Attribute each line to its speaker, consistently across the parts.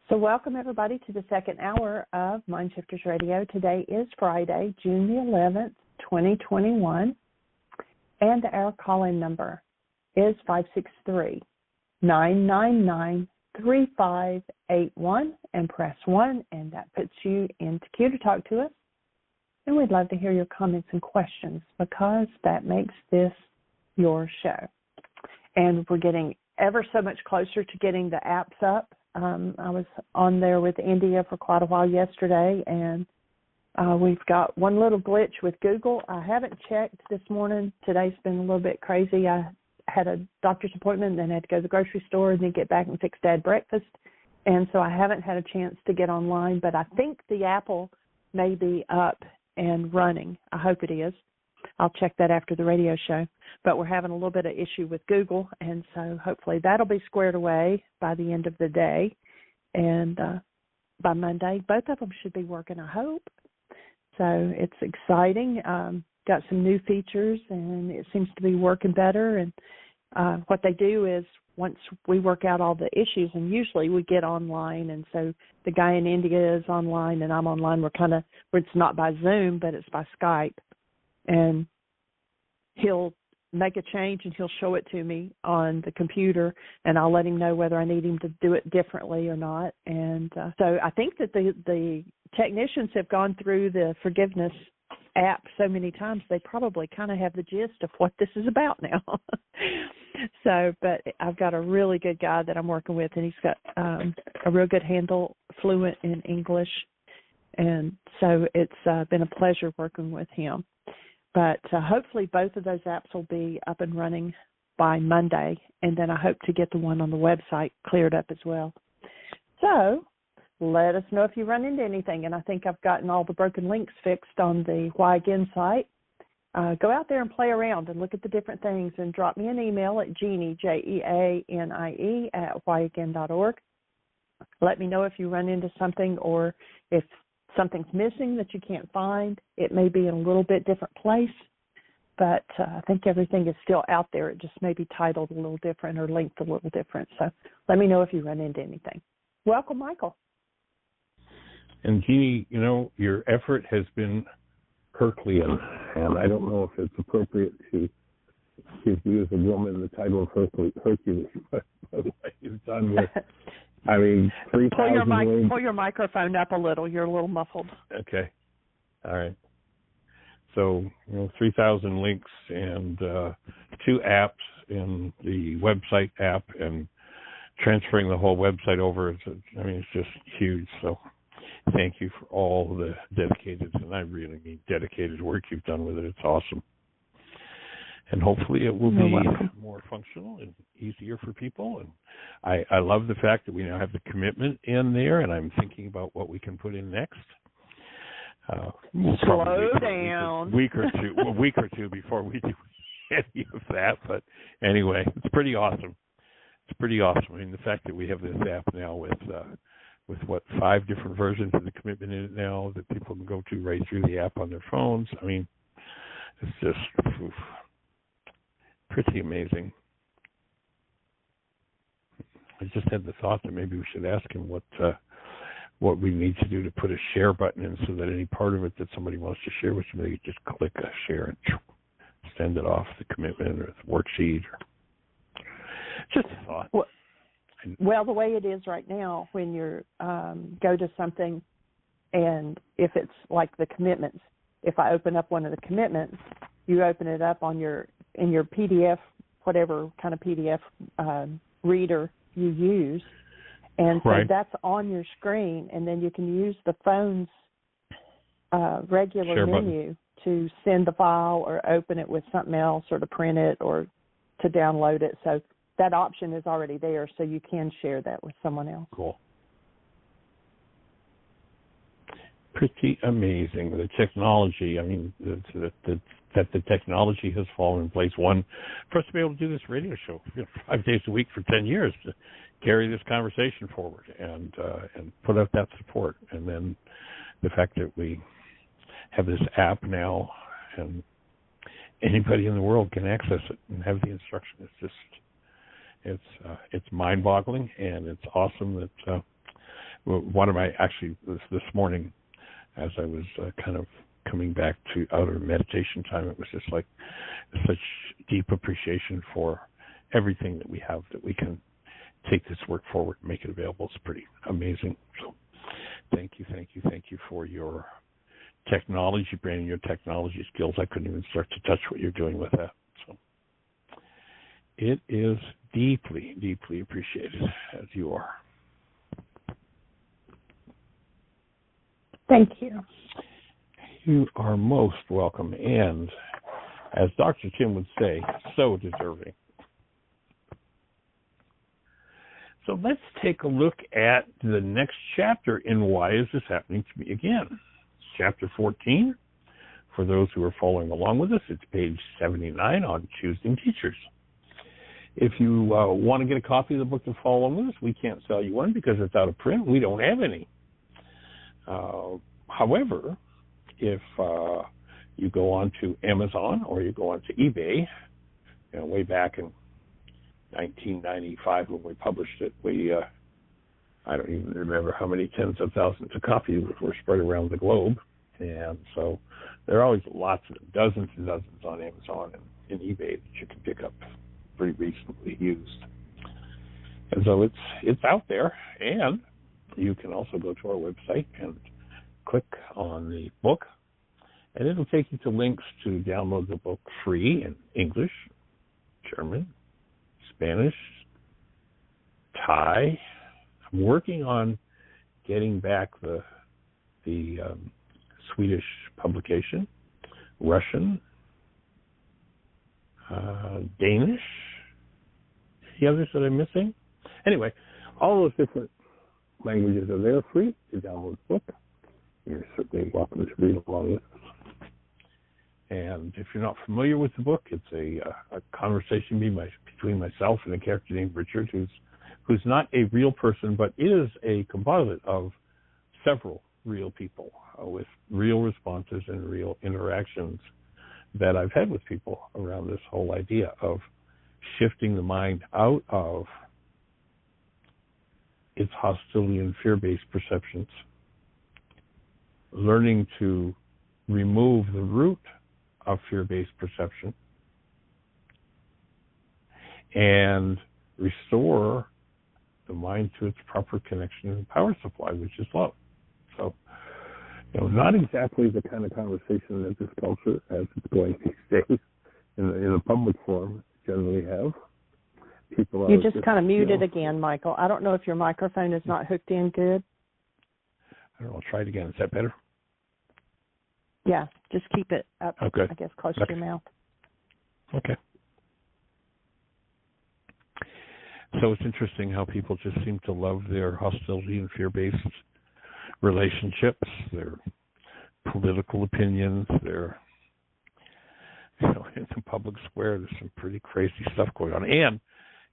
Speaker 1: So welcome, everybody, to the second hour of Mind Shifters Radio. Today is Friday, June the 11th, 2021, and our call-in number is 563-999-3581, and press 1, and that puts you into queue to talk to us. And we'd love to hear your comments and questions because that makes this your show. And we're getting ever so much closer to getting the apps up. I was on there with India for quite a while yesterday, and we've got one little glitch with Google. I haven't checked this morning. Today's been a little bit crazy. I had a doctor's appointment, then had to go to the grocery store, and then get back and fix Dad breakfast. And so I haven't had a chance to get online, but I think the Apple may be up and running. I hope it is. I'll check that after the radio show. But we're having a little bit of issue with Google, and so hopefully that'll be squared away by the end of the day. And by Monday, both of them should be working, I hope. So it's exciting. Got some new features, and it seems to be working better. And what they do is once we work out all the issues, and usually we get online, and so the guy in India is online and I'm online. It's not by Zoom, but it's by Skype. And he'll make a change and he'll show it to me on the computer, and I'll let him know whether I need him to do it differently or not. And so I think that the technicians have gone through the forgiveness app so many times, they probably kind of have the gist of what this is about now. But I've got a really good guy that I'm working with, and he's got a real good handle, fluent in English. And so it's been a pleasure working with him. But hopefully both of those apps will be up and running by Monday, and then I hope to get the one on the website cleared up as well. So let us know if you run into anything, and I think I've gotten all the broken links fixed on the Why Again site. Go out there and play around and look at the different things, and drop me an email at Jeanie, Jeanie, at whyagain.org. Let me know if you run into something, or if something's missing that you can't find. It may be in a little bit different place, but I think everything is still out there. It just may be titled a little different or linked a little different. So let me know if you run into anything. Welcome, Michael.
Speaker 2: And Jeanie, your effort has been Herculean, and I don't know if it's appropriate to give you as a woman the title of Hercules, but what you've done with 3,000
Speaker 1: Pull your microphone up a little. You're a little muffled.
Speaker 2: Okay. All right. So, 3,000 links and 2 apps in the website app, and transferring the whole website over. It's just huge. So thank you for all the dedicated, and I really mean dedicated work you've done with it. It's awesome. And hopefully it will be more functional and easier for people. And I love the fact that we now have the commitment in there, and I'm thinking about what we can put in next.
Speaker 1: Slow down.
Speaker 2: A week or two before we do any of that. But anyway, it's pretty awesome. The fact that we have this app now with 5 different versions of the commitment in it now that people can go to right through the app on their phones. It's just pretty amazing. I just had the thought that maybe we should ask him what we need to do to put a share button in, so that any part of it that somebody wants to share with somebody, they just click a share and send it off the commitment or the worksheet. Just a thought.
Speaker 1: Well, the way it is right now, when you go to something, and if it's like the commitments, if I open up one of the commitments, you open it up in your PDF, whatever kind of PDF reader you use, and so that's on your screen, and then you can use the phone's regular
Speaker 2: share
Speaker 1: menu button to send the file or open it with something else, or to print it or to download it. So that option is already there, so you can share that with someone else.
Speaker 2: Cool. Pretty amazing, the technology. That the technology has fallen in place. One, for us to be able to do this radio show 5 days a week for 10 years, to carry this conversation forward and put out that support. And then the fact that we have this app now, and anybody in the world can access it and have the instruction. It's mind-boggling, and it's awesome that one of my, actually, this morning, as I was kind of coming back to outer meditation time, it was just like such deep appreciation for everything that we have, that we can take this work forward and make it available. It's pretty amazing. So thank you for your technology, Brandon, your technology skills. I couldn't even start to touch what you're doing with that. So it is deeply, deeply appreciated, as you are.
Speaker 1: Thank you.
Speaker 2: You are most welcome, and as Dr. Tim would say, so deserving. So let's take a look at the next chapter in Why Is This Happening to Me Again? It's chapter 14. For those who are following along with us, it's page 79 on Choosing Teachers. If you want to get a copy of the book to follow along with us, we can't sell you one because it's out of print. We don't have any. However, if you go on to Amazon or you go on to eBay, way back in 1995 when we published it, I don't even remember how many tens of thousands of copies were spread around the globe. And so there are always lots of dozens and dozens on Amazon and eBay that you can pick up pretty reasonably used. And so it's out there, and you can also go to our website and click on the book, and it'll take you to links to download the book free in English, German, Spanish, Thai. I'm working on getting back the Swedish publication, Russian, Danish. The others that I'm missing? Anyway, all those different languages are there free to download the book. You're certainly welcome to read along with us. And if you're not familiar with the book, it's a conversation between myself and a character named Richard, who's not a real person, but is a composite of several real people with real responses and real interactions that I've had with people around this whole idea of shifting the mind out of its hostility and fear-based perceptions, learning to remove the root of fear-based perception and restore the mind to its proper connection and power supply, which is love. So, not exactly the kind of conversation that this culture, as it's going these days, in a public forum, generally have. People are
Speaker 1: you just kind of muted again, Michael. I don't know if your microphone is not hooked in good.
Speaker 2: I don't know. I'll try it again. Is that better?
Speaker 1: Yeah, just keep it up,
Speaker 2: okay.
Speaker 1: I guess, close to your mouth.
Speaker 2: Okay. So it's interesting how people just seem to love their hostility and fear-based relationships, their political opinions, their, in the public square, there's some pretty crazy stuff going on.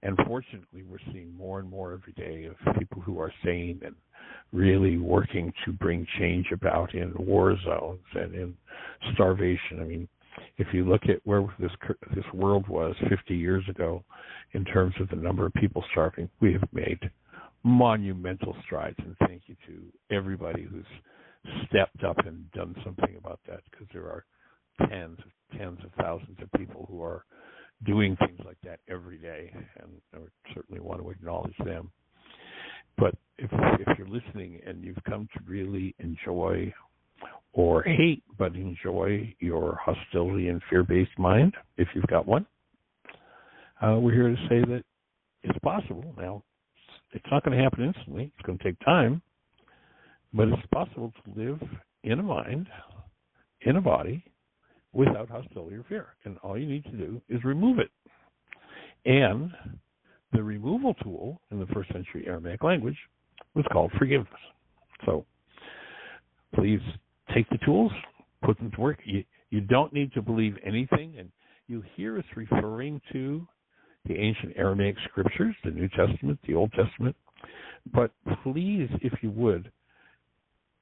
Speaker 2: And fortunately, we're seeing more and more every day of people who are sane and really working to bring change about in war zones and in starvation. I mean, if you look at where this world was 50 years ago in terms of the number of people starving, we have made monumental strides. And thank you to everybody who's stepped up and done something about that, because there are tens of thousands of people who are doing things like that every day, and I would certainly want to acknowledge them. But if you're listening and you've come to really enjoy or hate, but enjoy your hostility and fear-based mind, if you've got one, we're here to say that it's possible. Now, it's not going to happen instantly. It's going to take time, but it's possible to live in a mind, in a body, without hostility or fear. And all you need to do is remove it. And the removal tool in the first century Aramaic language was called forgiveness. So please take the tools, put them to work. You don't need to believe anything. And you hear us referring to the ancient Aramaic scriptures, the New Testament, the Old Testament. But please, if you would,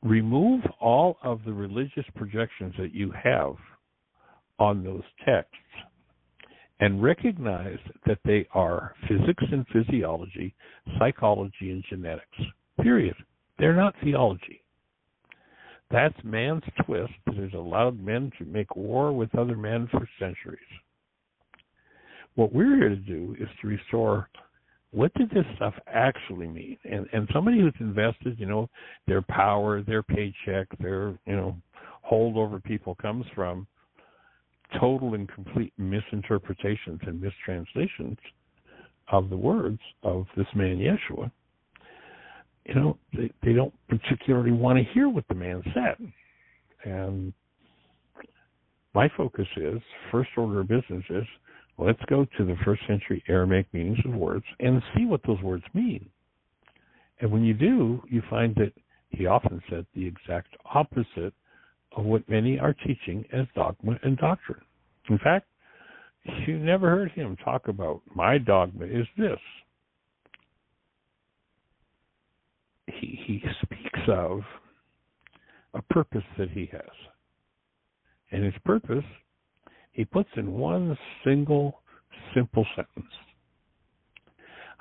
Speaker 2: remove all of the religious projections that you have on those texts and recognize that they are physics and physiology, psychology and genetics, period. They're not theology. That's man's twist that has allowed men to make war with other men for centuries. What we're here to do is to restore, what did this stuff actually mean? And somebody who's invested, their power, their paycheck, their, holdover people comes from total and complete misinterpretations and mistranslations of the words of this man Yeshua. They don't particularly want to hear what the man said. And my focus is, first order of business is, let's go to the first century Aramaic meanings of words and see what those words mean. And when you do, you find that he often said the exact opposite of what many are teaching as dogma and doctrine. In fact, you never heard him talk about, my dogma is this. He speaks of a purpose that he has. And his purpose, he puts in one single, simple sentence.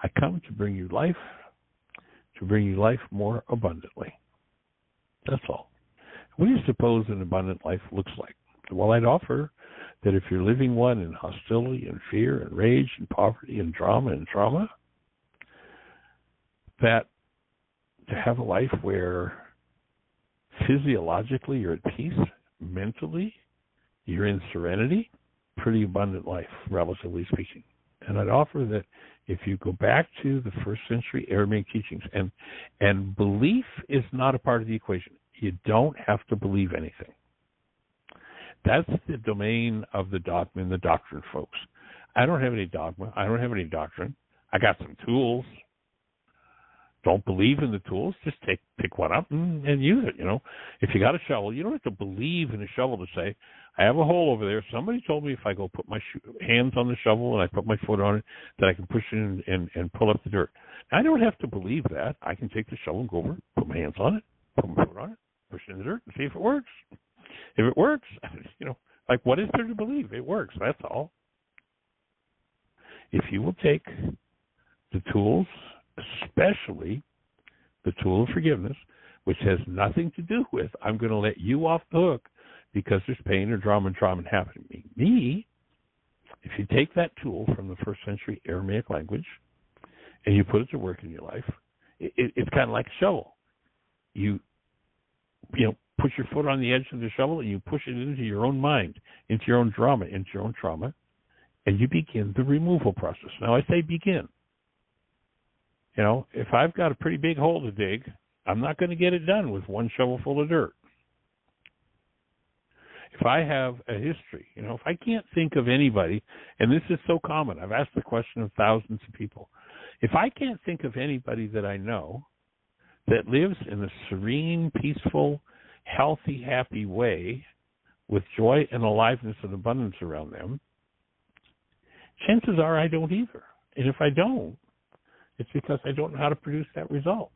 Speaker 2: I come to bring you life more abundantly. That's all. What do you suppose an abundant life looks like? Well, I'd offer that if you're living one in hostility and fear and rage and poverty and drama and trauma, that to have a life where physiologically you're at peace, mentally you're in serenity, pretty abundant life, relatively speaking. And I'd offer that if you go back to the first century Aramaic teachings, and belief is not a part of the equation. You don't have to believe anything. That's the domain of the dogma and the doctrine, folks. I don't have any dogma. I don't have any doctrine. I got some tools. Don't believe in the tools. Just pick one up and use it. If you got a shovel, you don't have to believe in a shovel to say, I have a hole over there. Somebody told me if I go put my hands on the shovel and I put my foot on it, that I can push it in and pull up the dirt. Now, I don't have to believe that. I can take the shovel and go over, put my hands on it, put my foot on it, push it in the dirt, and see if it works. If it works, what is there to believe? It works. That's all. If you will take the tools, especially the tool of forgiveness, which has nothing to do with, I'm going to let you off the hook because there's pain or drama and trauma happening to me. If you take that tool from the first century Aramaic language and you put it to work in your life, it's kind of like a shovel. You put your foot on the edge of the shovel and you push it into your own mind, into your own drama, into your own trauma, and you begin the removal process. Now, I say begin. If I've got a pretty big hole to dig, I'm not going to get it done with one shovel full of dirt. If I have a history, if I can't think of anybody, and this is so common, I've asked the question of thousands of people. If I can't think of anybody that I know that lives in a serene, peaceful, healthy, happy way with joy and aliveness and abundance around them, chances are I don't either. And if I don't, it's because I don't know how to produce that result.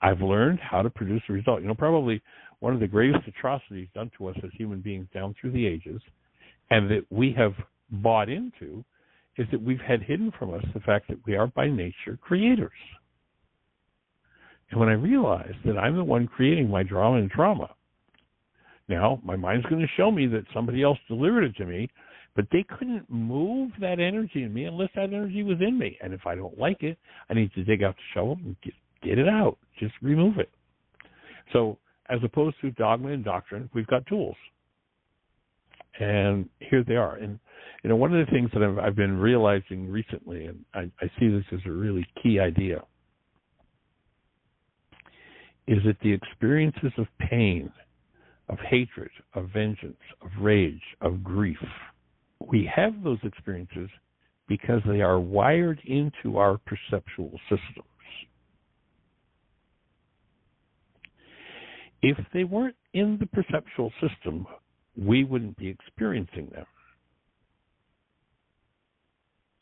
Speaker 2: I've learned how to produce a result. Probably one of the greatest atrocities done to us as human beings down through the ages, and that we have bought into, is that we've had hidden from us the fact that we are by nature creators. And when I realized that I'm the one creating my drama and trauma, now my mind's going to show me that somebody else delivered it to me, but they couldn't move that energy in me unless that energy was in me. And if I don't like it, I need to dig out the shovel and get it out. Just remove it. So as opposed to dogma and doctrine, we've got tools. And here they are. And, one of the things that I've been realizing recently, and I see this as a really key idea, is that the experiences of pain, of hatred, of vengeance, of rage, of grief, we have those experiences because they are wired into our perceptual systems. If they weren't in the perceptual system, we wouldn't be experiencing them.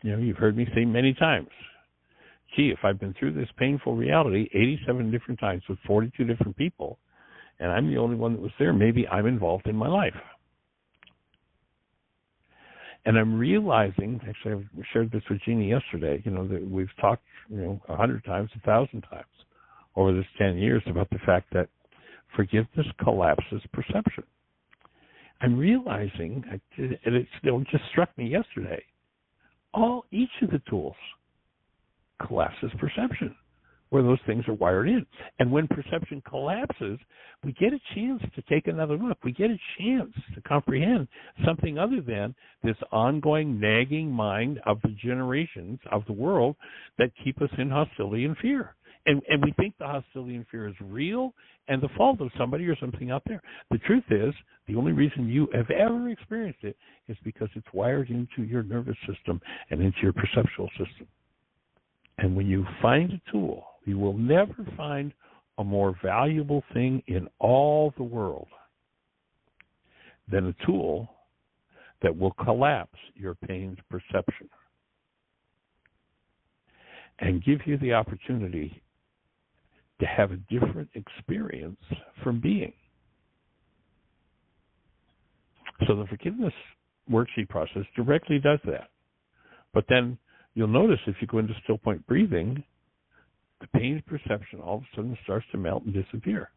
Speaker 2: You've heard me say many times, gee, if I've been through this painful reality 87 different times with 42 different people, and I'm the only one that was there, maybe I'm involved in my life. And I'm realizing, actually I shared this with Jeannie yesterday, that we've talked, 100 times, 1,000 times over this 10 years about the fact that forgiveness collapses perception. I'm realizing, and it still just struck me yesterday, each of the tools collapses perception, where those things are wired in. And when perception collapses, we get a chance to take another look. We get a chance to comprehend something other than this ongoing nagging mind of the generations of the world that keep us in hostility and fear. And we think the hostility and fear is real and the fault of somebody or something out there. The truth is, the only reason you have ever experienced it is because it's wired into your nervous system and into your perceptual system. And when you find a tool, you will never find a more valuable thing in all the world than a tool that will collapse your pain's perception and give you the opportunity to have a different experience from being. So the forgiveness worksheet process directly does that. But then you'll notice if you go into still point breathing, the pain perception all of a sudden starts to melt and disappear.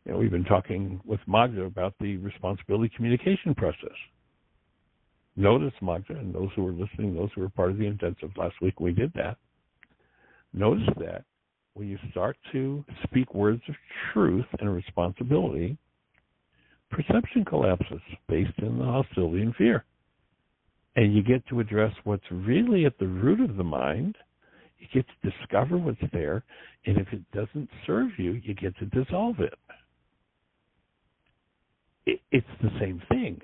Speaker 2: You know, we've been talking with Magda about the responsibility communication process. Notice, Magda, and those who were listening, those who were part of the intensive last week, we did that. Notice that when you start to speak words of truth and responsibility, perception collapses based in the hostility and fear. And you get to address what's really at the root of the mind. You get to discover what's there. And if it doesn't serve you, you get to dissolve it. It's the same thing.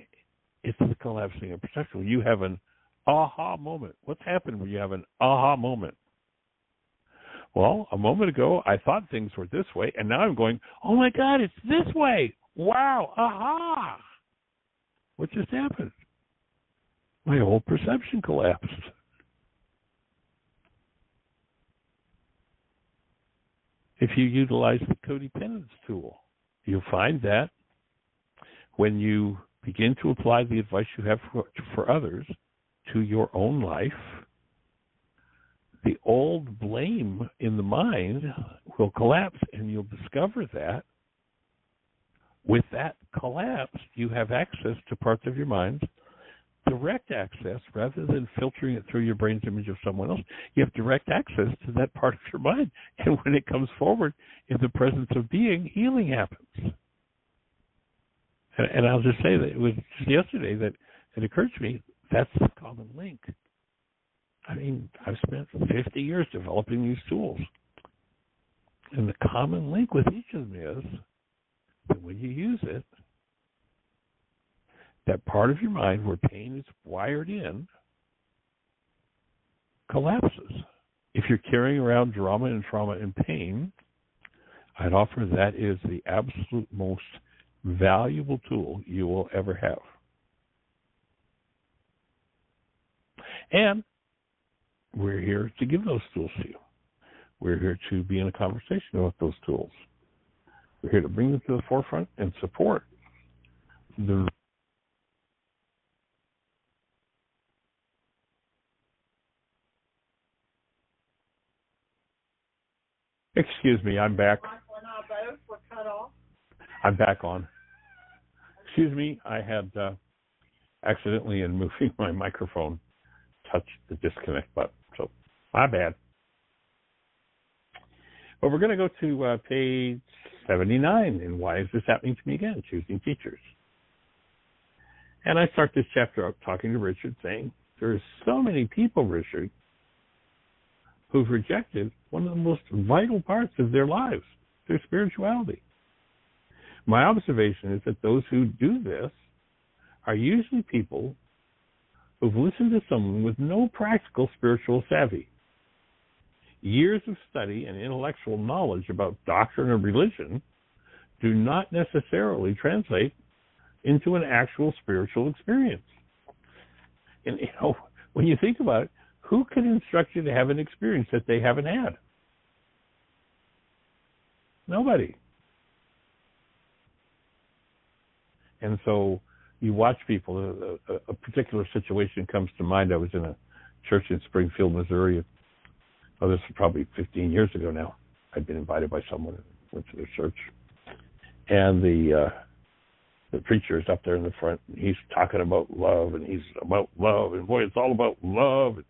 Speaker 2: It's the collapsing of perception. You have an aha moment. What's happened when you have an aha moment? Well, a moment ago, I thought things were this way, and now I'm going, oh, my God, it's this way. Wow, aha. What just happened? My whole perception collapsed. If you utilize the codependence tool, you'll find that when you begin to apply the advice you have for others to your own life, the old blame in the mind will collapse, and you'll discover that with that collapse, you have access to parts of your mind, direct access, rather than filtering it through your brain's image of someone else. You have direct access to that part of your mind. And when it comes forward in the presence of being, healing happens. And I'll just say that it was just yesterday that it occurred to me, that's the common link. I mean, I've spent 50 years developing these tools. And the common link with each of them is that when you use it, that part of your mind where pain is wired in collapses. If you're carrying around drama and trauma and pain, I'd offer that is the absolute most valuable tool you will ever have. And we're here to give those tools to you. We're here to be in a conversation about those tools. We're here to bring them to the forefront and support the Excuse me, I'm back.
Speaker 3: We're not both. We're cut off.
Speaker 2: I'm back on. Excuse me, I had accidentally, in moving my microphone, touched the disconnect button. So, my bad. But we're going to go to page 79, and why is this happening to me again? Choosing teachers. And I start this chapter out talking to Richard, saying, there's so many people, Richard, who've rejected one of the most vital parts of their lives, their spirituality. My observation is that those who do this are usually people who've listened to someone with no practical spiritual savvy. Years of study and intellectual knowledge about doctrine or religion do not necessarily translate into an actual spiritual experience. And, you know, when you think about it, who can instruct you to have an experience that they haven't had? Nobody. And so you watch people. A particular situation comes to mind. I was in a church in Springfield, Missouri Oh, this was probably 15 years ago now. I'd been invited by someone, went to their church, and the preacher is up there in the front, and he's talking about love, and he's about love, and boy, it's all about love, and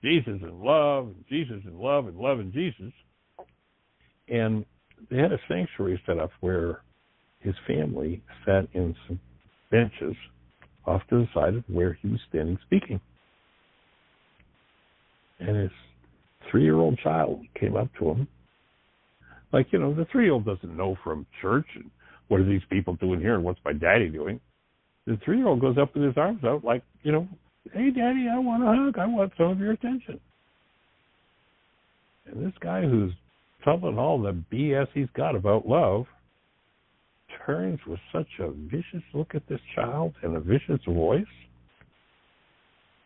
Speaker 2: Jesus and love, and Jesus and love, and love and Jesus. And they had a sanctuary set up where his family sat in some benches off to the side of where he was standing speaking. And his 3-year-old child came up to him. Like, the 3-year-old doesn't know from church and what are these people doing here and what's my daddy doing. The 3-year-old goes up with his arms out like, hey, Daddy, I want a hug. I want some of your attention. And this guy who's telling all the BS he's got about love turns with such a vicious look at this child and a vicious voice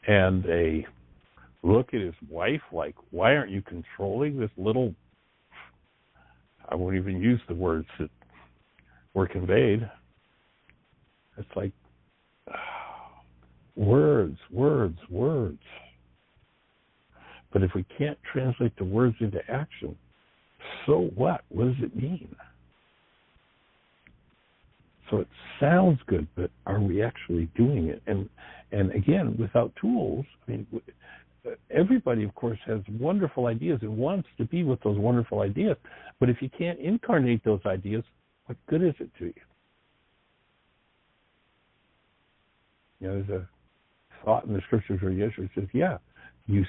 Speaker 2: and a look at his wife like, why aren't you controlling this little, I won't even use the words that were conveyed. It's like, words. But if we can't translate the words into action, so what? What does it mean? So it sounds good, but are we actually doing it? And again, without tools, everybody, of course, has wonderful ideas and wants to be with those wonderful ideas. But if you can't incarnate those ideas, what good is it to you? There's a thought in the scriptures where Yeshua says, you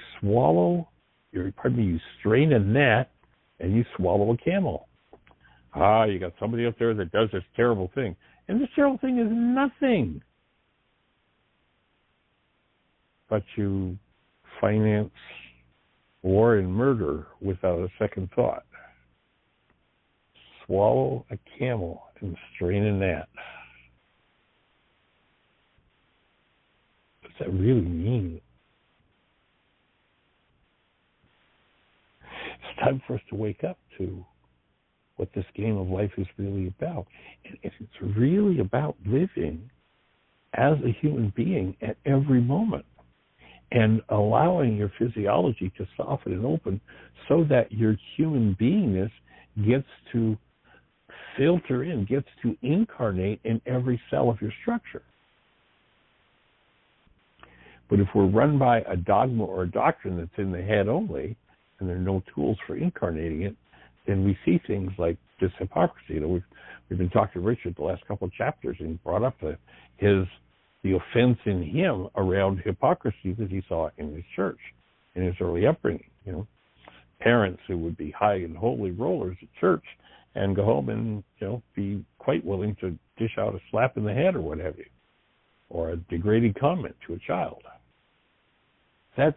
Speaker 2: strain a gnat and you swallow a camel. You got somebody up there that does this terrible thing. And this terrible thing is nothing. But you finance war and murder without a second thought. Swallow a camel and strain a gnat. What does that really mean? It's time for us to wake up to what this game of life is really about. And it's really about living as a human being at every moment and allowing your physiology to soften and open so that your human beingness gets to filter in, gets to incarnate in every cell of your structure. But if we're run by a dogma or a doctrine that's in the head only, and there are no tools for incarnating it, then we see things like this hypocrisy. We've been talking to Richard the last couple of chapters, and he brought up the offense in him around hypocrisy that he saw in his church, in his early upbringing. Parents who would be high and holy rollers at church and go home and be quite willing to dish out a slap in the head or what have you, or a degrading comment to a child. That's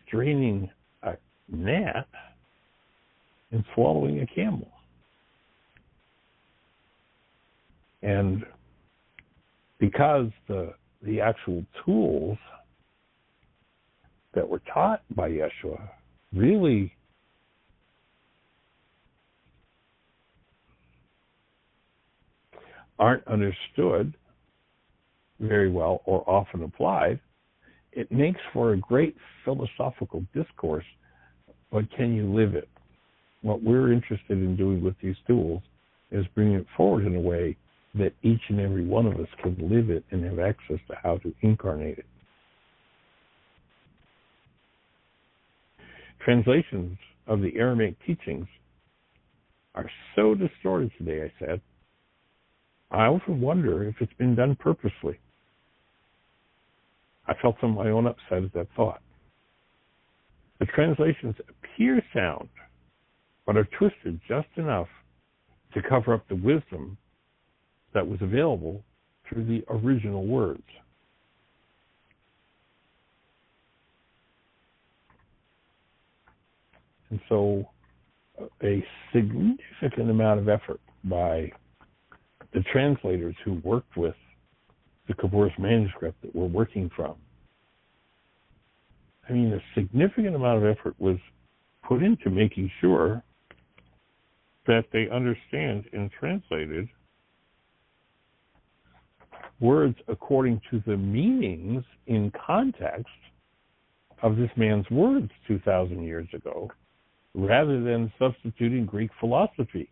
Speaker 2: straining a gnat and swallowing a camel. And because the actual tools that were taught by Yeshua really aren't understood very well or often applied, it makes for a great philosophical discourse, but can you live it? What we're interested in doing with these tools is bringing it forward in a way that each and every one of us can live it and have access to how to incarnate it. Translations of the Aramaic teachings are so distorted today, I said. I often wonder if it's been done purposely. I felt some of my own upset at that thought. The translations appear sound, but are twisted just enough to cover up the wisdom that was available through the original words. And so a significant amount of effort by the translators who worked with the Kabbalah manuscript that we're working from. A significant amount of effort was put into making sure that they understand and translated words according to the meanings in context of this man's words 2,000 years ago, rather than substituting Greek philosophy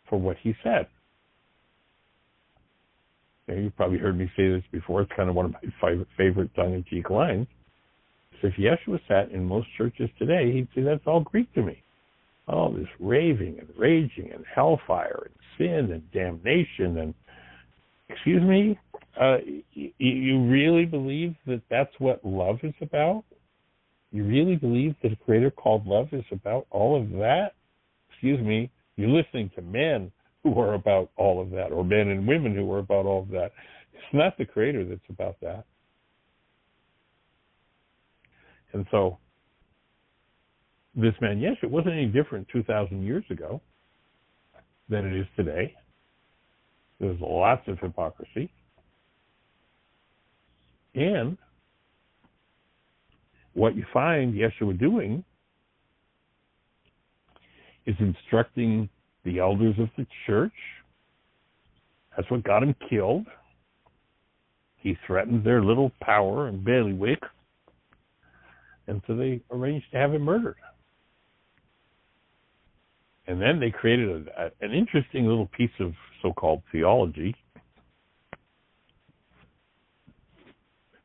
Speaker 2: for what he said. Now, you've probably heard me say this before. It's kind of one of my favorite tongue-in-cheek lines. So if Yeshua sat in most churches today, he'd say, that's all Greek to me. All this raving and raging and hellfire and sin and damnation and, excuse me, you really believe that that's what love is about? You really believe that a creator called love is about all of that? Excuse me, you're listening to men who are about all of that, or men and women who are about all of that. It's not the creator that's about that. And so, this man, yes, it wasn't any different 2,000 years ago than it is today. There's lots of hypocrisy. And what you find Yeshua doing is instructing the elders of the church. That's what got him killed. He threatened their little power and bailiwick, and so they arranged to have him murdered. And then they created an interesting little piece of so-called theology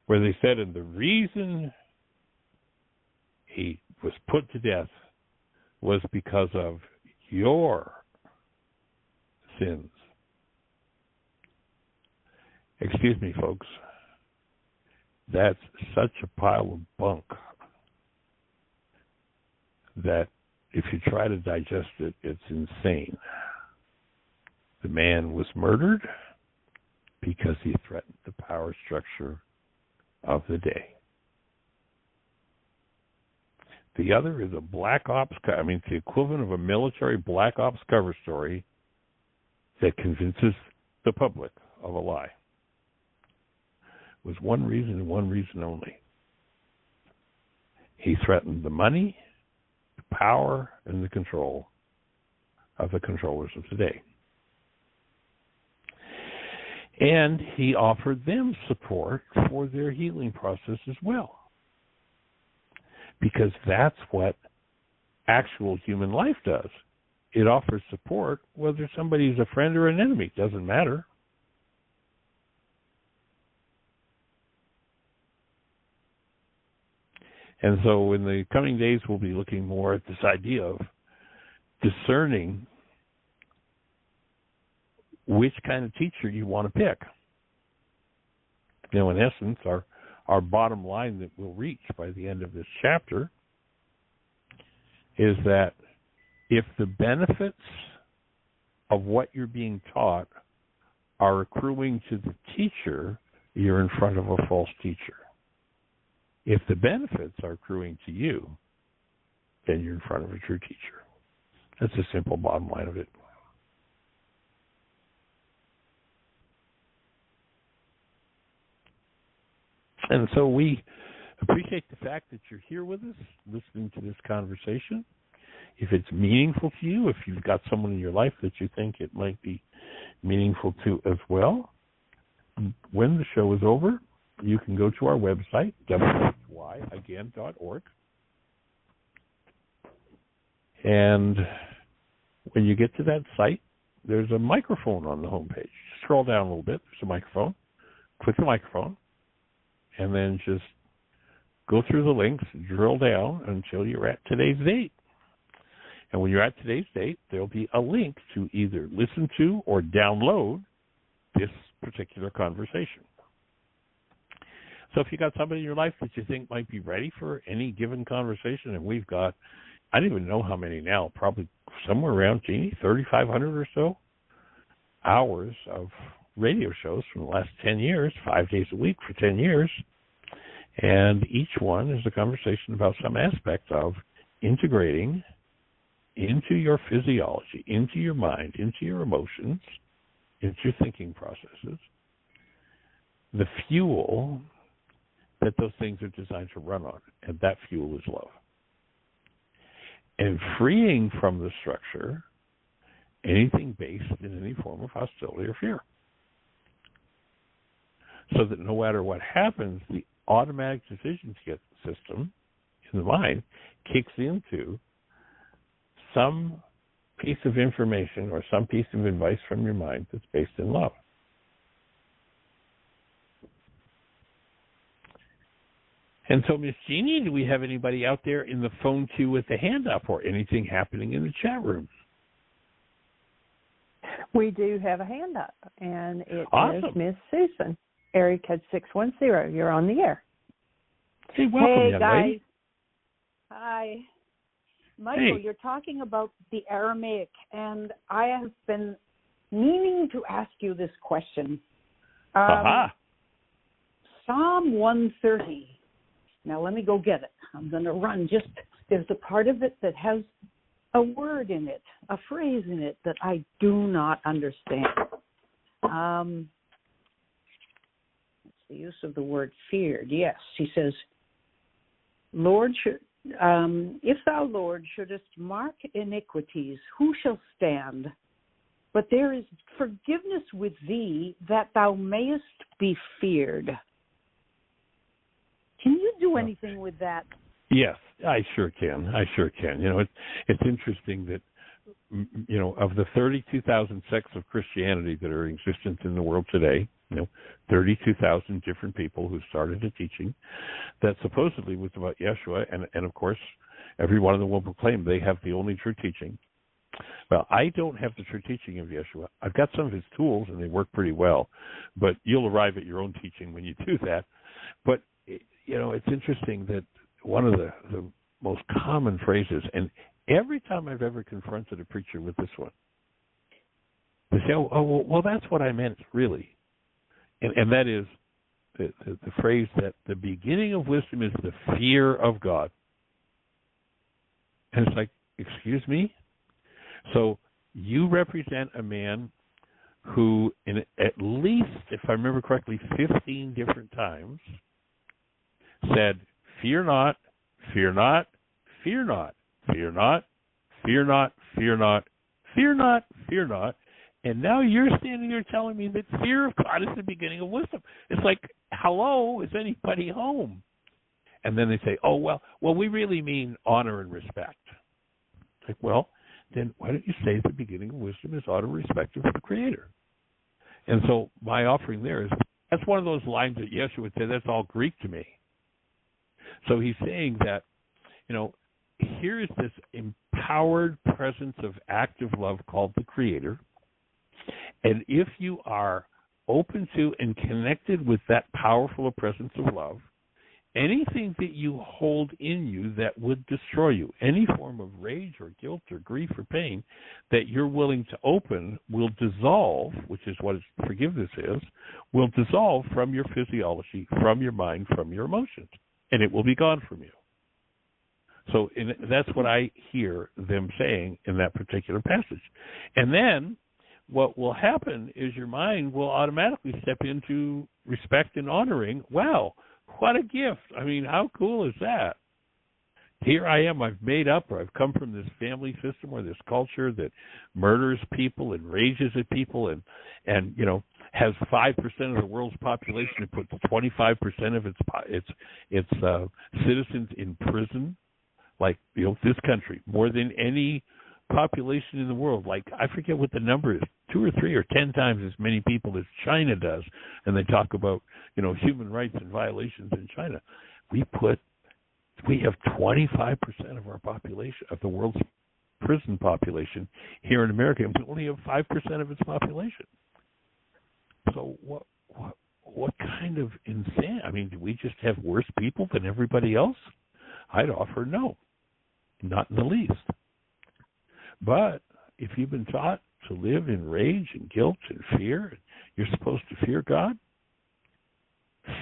Speaker 2: where they said, and the reason he was put to death was because of your sins. Excuse me, folks. That's such a pile of bunk that if you try to digest it, it's insane. The man was murdered because he threatened the power structure of the day. The other is a black ops, it's the equivalent of a military black ops cover story that convinces the public of a lie. It was one reason and one reason only. He threatened the money, the power, and the control of the controllers of today. And he offered them support for their healing process as well. Because that's what actual human life does. It offers support whether somebody's a friend or an enemy. It doesn't matter. And so in the coming days, we'll be looking more at this idea of discerning which kind of teacher you want to pick. In essence, our bottom line that we'll reach by the end of this chapter is that if the benefits of what you're being taught are accruing to the teacher, you're in front of a false teacher. If the benefits are accruing to you, then you're in front of a true teacher. That's the simple bottom line of it. And so we appreciate the fact that you're here with us, listening to this conversation. If it's meaningful to you, if you've got someone in your life that you think it might be meaningful to as well, when the show is over, you can go to our website, whyagain.org. And when you get to that site, there's a microphone on the homepage. Scroll down a little bit. There's a microphone. Click the microphone. And then just go through the links, drill down until you're at today's date. And when you're at today's date, there'll be a link to either listen to or download this particular conversation. So if you got somebody in your life that you think might be ready for any given conversation, and we've got, I don't even know how many now, probably somewhere around, 3,500 or so hours of radio shows from the last 10 years, 5 days a week for 10 years. And each one is a conversation about some aspect of integrating into your physiology, into your mind, into your emotions, into your thinking processes, the fuel that those things are designed to run on. And that fuel is love. And freeing from the structure anything based in any form of hostility or fear. So that no matter what happens, the automatic decisions get system in the mind kicks into some piece of information or some piece of advice from your mind that's based in love. And so, Miss Jeannie, do we have anybody out there in the phone queue with a hand up or anything happening in the chat room?
Speaker 1: We do have a hand up, and it
Speaker 2: Awesome.
Speaker 1: is Miss Susan, area code 610. You're on the air.
Speaker 2: Hey, welcome, young
Speaker 3: guys.
Speaker 2: lady.
Speaker 3: Hi. Michael,
Speaker 2: Hey.
Speaker 3: you're talking about the Aramaic, and I have been meaning to ask you this question.
Speaker 2: Aha.
Speaker 3: Psalm 130. Now, let me go get it. I'm going to run. There's a part of it that has a word in it, a phrase in it that I do not understand. It's the use of the word feared. Yes, he says, Lord, if thou, Lord, shouldest mark iniquities, who shall stand? But there is forgiveness with thee, that thou mayest be feared. Can you do anything with that?
Speaker 2: Yes, I sure can. You know, it's interesting that, you know, of the 32,000 sects of Christianity that are in existence in the world today, you know, 32,000 different people who started a teaching that supposedly was about Yeshua, and of course, every one of them will proclaim they have the only true teaching. Well, I don't have the true teaching of Yeshua. I've got some of his tools, and they work pretty well, but you'll arrive at your own teaching when you do that. But, you know, it's interesting that one of the most common phrases, and every time I've ever confronted a preacher with this one, they say, well, that's what I meant, really. And that is the phrase that the beginning of wisdom is the fear of God. And it's like, excuse me? So you represent a man who, in at least, if I remember correctly, 15 different times said, fear not, fear not, fear not, fear not, fear not, fear not, fear not, fear not. And now you're standing there telling me that fear of God is the beginning of wisdom. It's like, hello, is anybody home? And then they say, oh, well, we really mean honor and respect. It's like, well, then why don't you say the beginning of wisdom is honor and respect for the Creator? And so my offering there is, that's one of those lines that Yeshua would say, that's all Greek to me. So he's saying that, you know, here is this empowered presence of active love called the Creator. And if you are open to and connected with that powerful presence of love, anything that you hold in you that would destroy you, any form of rage or guilt or grief or pain that you're willing to open will dissolve, which is what forgiveness is, will dissolve from your physiology, from your mind, from your emotions, and it will be gone from you. So that's what I hear them saying in that particular passage. And then what will happen is your mind will automatically step into respect and honoring. Wow, what a gift. I mean, how cool is that? Here I am, I've made up, or I've come from this family system or this culture that murders people and rages at people and you know, has 5% of the world's population and puts 25% of its citizens in prison. Like, you know, this country, more than any population in the world, like, I forget what the number is, 2 or 3 or 10 times as many people as China does, and they talk about, you know, human rights and violations in China. We have 25% of our population, of the world's prison population here in America, and we only have 5% of its population. So what kind of insane? I mean, do we just have worse people than everybody else? I'd offer no, not in the least. But if you've been taught to live in rage and guilt and fear, you're supposed to fear God.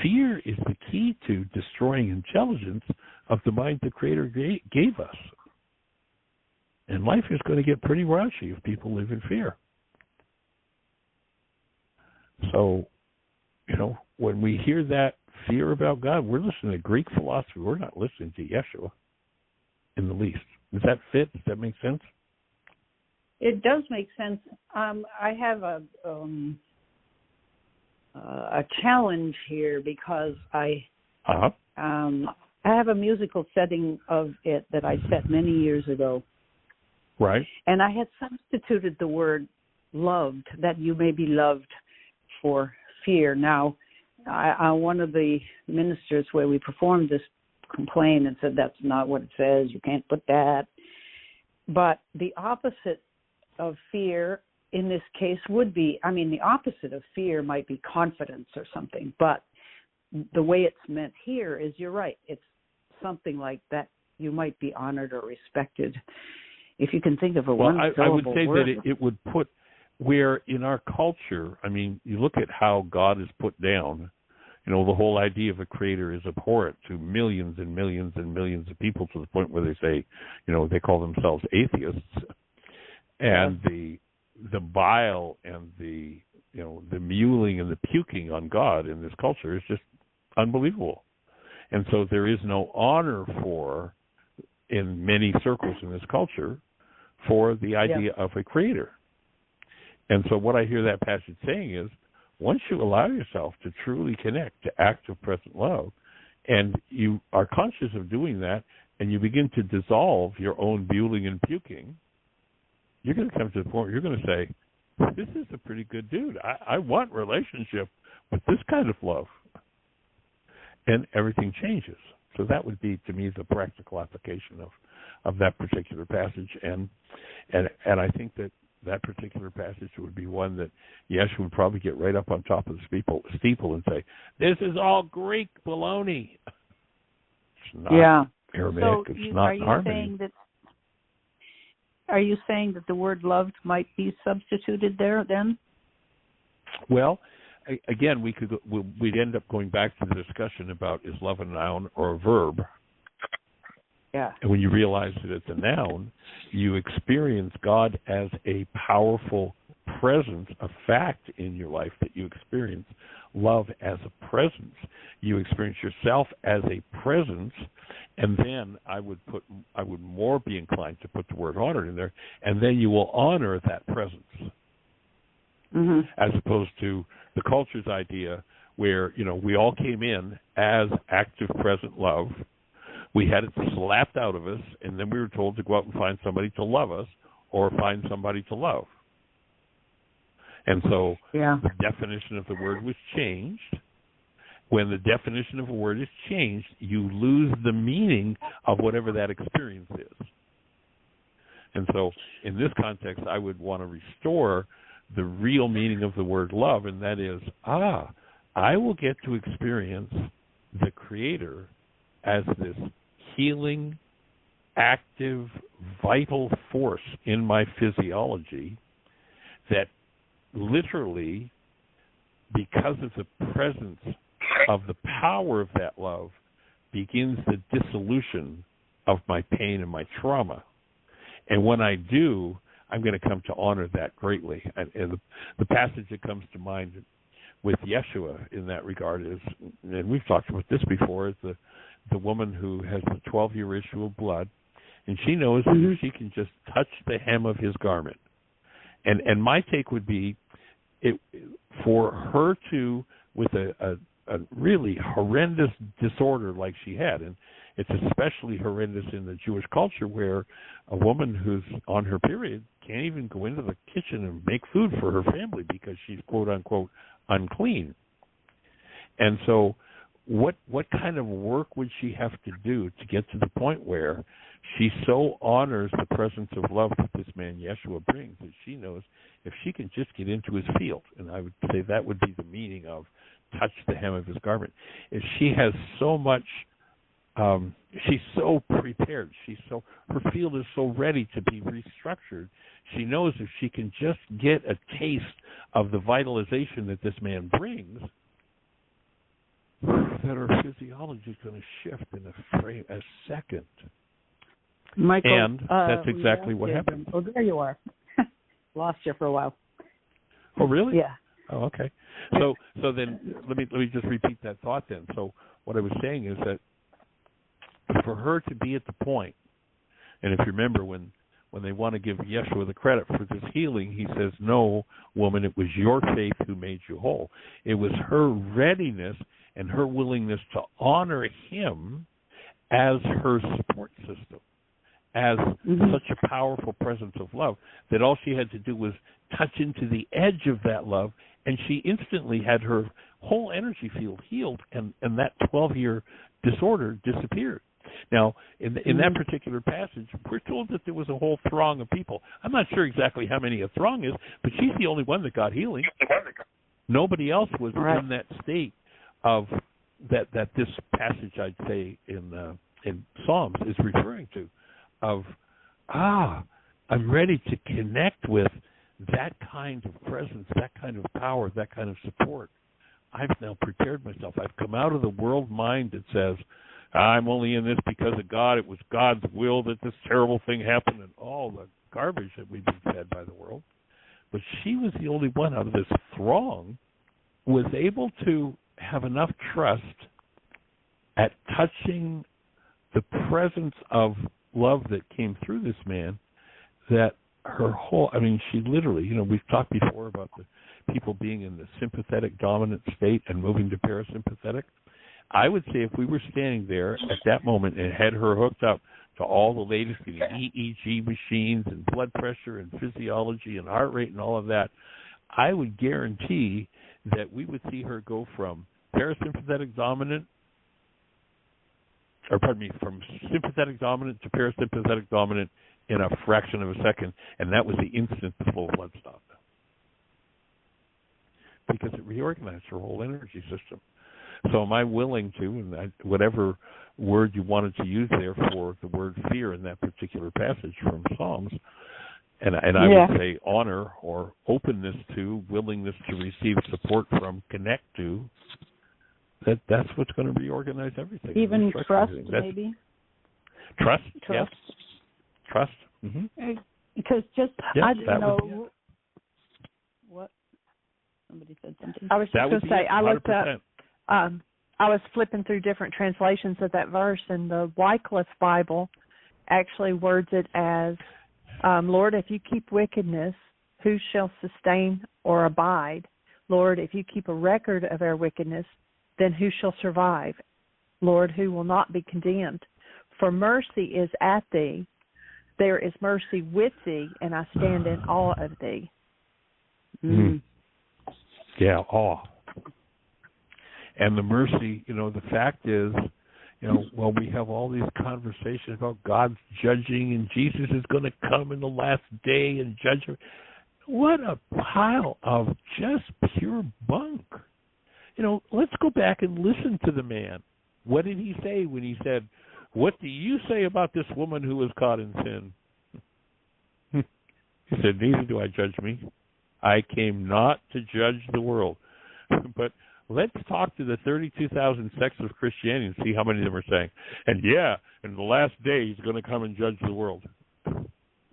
Speaker 2: Fear is the key to destroying intelligence of the mind the Creator gave us. And life is going to get pretty raunchy if people live in fear. So, you know, when we hear that fear about God, we're listening to Greek philosophy. We're not listening to Yeshua in the least. Does that fit? Does that make sense?
Speaker 3: It does make sense. I have a challenge here because I I have a musical setting of it that I set many years ago.
Speaker 2: Right.
Speaker 3: And I had substituted the word loved, that you may be loved, for fear. Now, one of the ministers where we performed this complained and said, that's not what it says. You can't put that. But the opposite of fear in this case would be, the opposite of fear might be confidence or something. But the way it's meant here is, you're right, it's something like that you might be honored or respected. If you can think of a one-syllable
Speaker 2: I would say
Speaker 3: word.
Speaker 2: that it would put where in our culture, you look at how God is put down, the whole idea of a creator is abhorrent to millions and millions and millions of people, to the point where they say, they call themselves atheists. And the bile and the mewling and the puking on God in this culture is just unbelievable. And so there is no honor in many circles in this culture, for the idea of a creator. And so what I hear that passage saying is, once you allow yourself to truly connect to active present love, and you are conscious of doing that, and you begin to dissolve your own bueling and puking, you're going to come to the point where you're going to say, this is a pretty good dude. I want relationship with this kind of love. And everything changes. So that would be, to me, the practical application of that particular passage. And I think that particular passage would be one that Yeshua would probably get right up on top of the steeple and say, this is all Greek baloney. It's not Aramaic.
Speaker 3: So
Speaker 2: it's not harmony.
Speaker 3: Are you saying that the word loved might be substituted there then?
Speaker 2: Well, again, we'd end up going back to the discussion about, is love a noun or a verb?
Speaker 3: Yeah.
Speaker 2: And when you realize that it's a noun, you experience God as a powerful presence, a fact in your life that you experience love as a presence. You experience yourself as a presence, and then I would more be inclined to put the word honor in there, and then you will honor that presence. Mm-hmm. As opposed to the culture's idea where, we all came in as active present love. We had it slapped out of us, and then we were told to go out and find somebody to love us or find somebody to love. And so the definition of the word was changed. When the definition of a word is changed, you lose the meaning of whatever that experience is. And so in this context, I would want to restore the real meaning of the word love, and that is, I will get to experience the Creator as this healing, active, vital force in my physiology that literally, because of the presence of the power of that love, begins the dissolution of my pain and my trauma. And when I do, I'm going to come to honor that greatly. And the passage that comes to mind with Yeshua in that regard is, and we've talked about this before, is the woman who has the 12-year issue of blood, and she knows that she can just touch the hem of his garment. And my take would be, for her to, with a really horrendous disorder like she had, and it's especially horrendous in the Jewish culture where a woman who's on her period can't even go into the kitchen and make food for her family because she's quote-unquote unclean. And so what kind of work would she have to do to get to the point where she so honors the presence of love that this man Yeshua brings that she knows if she can just get into his field, and I would say that would be the meaning of touch the hem of his garment, if she has so much, she's so prepared, her field is so ready to be restructured, she knows if she can just get a taste of the vitalization that this man brings, that her physiology is going to shift in a second.
Speaker 3: Michael,
Speaker 2: and that's exactly what happened.
Speaker 3: Oh, there you are. Lost you for a while.
Speaker 2: Oh, really?
Speaker 3: Yeah.
Speaker 2: Oh, okay. So then let me just repeat that thought then. So what I was saying is that for her to be at the point, and if you remember when they want to give Yeshua the credit for this healing, he says, no, woman, it was your faith who made you whole. It was her readiness and her willingness to honor him as her support system, as such a powerful presence of love, that all she had to do was touch into the edge of that love, and she instantly had her whole energy field healed, and that 12-year disorder disappeared. Now, in that particular passage, we're told that there was a whole throng of people. I'm not sure exactly how many a throng is, but she's the only one that got healing. Nobody else was in that state of that this passage, I'd say, in Psalms is referring to, of, I'm ready to connect with that kind of presence, that kind of power, that kind of support. I've now prepared myself. I've come out of the world mind that says, I'm only in this because of God. It was God's will that this terrible thing happened, and all the garbage that we've been fed by the world. But she was the only one out of this throng who was able to have enough trust at touching the presence of love that came through this man, that her whole, she literally, we've talked before about the people being in the sympathetic dominant state and moving to parasympathetic. I would say if we were standing there at that moment and had her hooked up to all the latest EEG machines and blood pressure and physiology and heart rate and all of that, I would guarantee that we would see her go from parasympathetic dominant, from sympathetic dominant to parasympathetic dominant in a fraction of a second, and that was the instant the flow of blood stopped. Because it reorganized her whole energy system. So am I willing to, and whatever word you wanted to use there for the word fear in that particular passage from Psalms, and I would say honor or openness to, willingness to receive support from, connect to, that's what's going to reorganize everything.
Speaker 3: Even trust, maybe?
Speaker 2: Trust, yes. Trust. Mm-hmm.
Speaker 3: Because I didn't know what somebody said something. I was just going to say, I looked up. I was flipping through different translations of that verse, and the Wycliffe Bible actually words it as, Lord, if you keep wickedness, who shall sustain or abide? Lord, if you keep a record of our wickedness, then who shall survive? Lord, who will not be condemned? For mercy is at thee, there is mercy with thee, and I stand in awe of thee.
Speaker 2: Yeah, awe. And the mercy, the fact is, we have all these conversations about God's judging and Jesus is going to come in the last day and judge him. What a pile of just pure bunk. Let's go back and listen to the man. What did he say when he said, what do you say about this woman who was caught in sin? He said, neither do I judge me. I came not to judge the world. But let's talk to the 32,000 sects of Christianity and see how many of them are saying, and in the last day he's going to come and judge the world.